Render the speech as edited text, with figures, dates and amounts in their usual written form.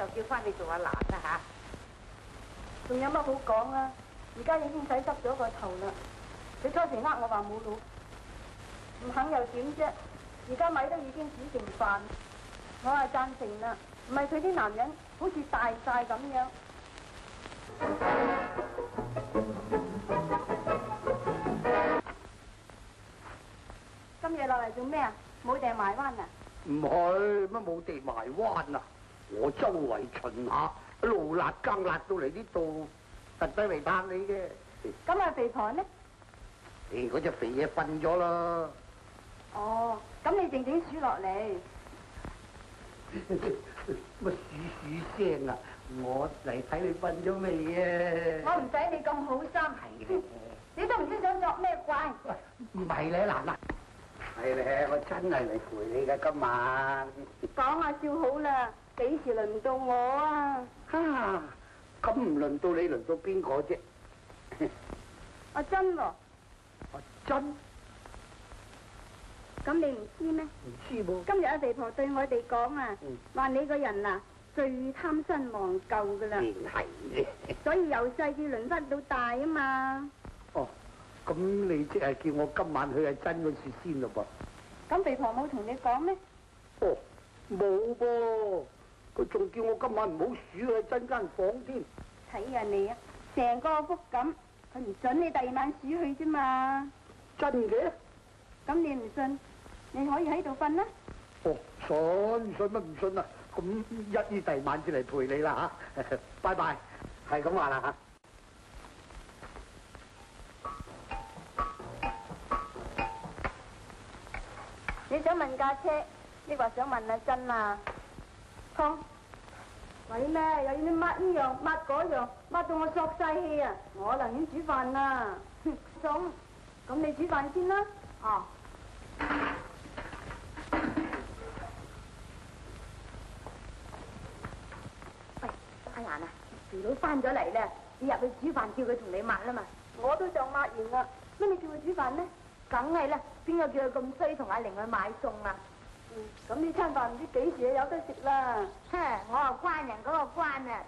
就叫翻你做阿蘭啦嚇。仲有乜好講啊？而家已經洗濕咗個頭啦。佢初時呃我話冇腦，唔肯又點啫？而家米都已經煮成飯，我係贊成啦。唔係佢啲男人好似大晒咁樣。今日落嚟做咩啊？冇地埋灣啊？唔係乜冇地埋灣啊！我周圍巡下，一路辣更辣到嚟呢度，特登嚟探你嘅。咁啊，肥婆呢？嗰隻肥嘢瞓咗啦。哦，咁你靜靜數落嚟。乜數聲啊！我嚟睇你瞓咗未啊！我唔使你咁好心。係嘅。你都唔知想作咩怪？唔係咧，嗱嗱。係咧，我真係嚟陪你㗎今晚。講下笑好啦，幾時輪到我啊？哈！咁唔輪到你，輪到邊個啫？阿珍喎。阿珍？咁你唔知咩？唔知喎。今日阿肥婆對我哋講啊，話你個人啊最貪新忘舊噶啦。係嘅。所以由細至輪返到大啊嘛。哦。咁你即係叫我今晚去阿珍嗰處先咯噃？咁肥婆冇同你講咩？哦，冇噃，佢仲叫我今晚唔好鼠去珍間房添。睇下你啊，成個福咁，佢唔准你第二晚鼠去啫嘛。真嘅？咁你唔信，你可以喺度瞓啦。哦，信乜唔信啊？咁一於第二晚先嚟陪你啦嚇，拜拜，係咁話啦嚇。你想問架車，抑或想問阿珍啊？湯，為咩又要你抹呢樣抹嗰樣，抹到我索晒氣啊！我寧願煮飯啦。餸，咁你煮飯先啦。哦。喂，阿蘭啊，肥佬翻咗嚟啦，你入去煮飯叫佢同你抹啦嘛。我都就抹完啦，乜你叫佢煮飯呢？梗係啦，邊個叫佢咁衰同阿玲去買餸啊？咁呢餐飯唔知幾時有得食啦。哼，我話關人嗰個關啊，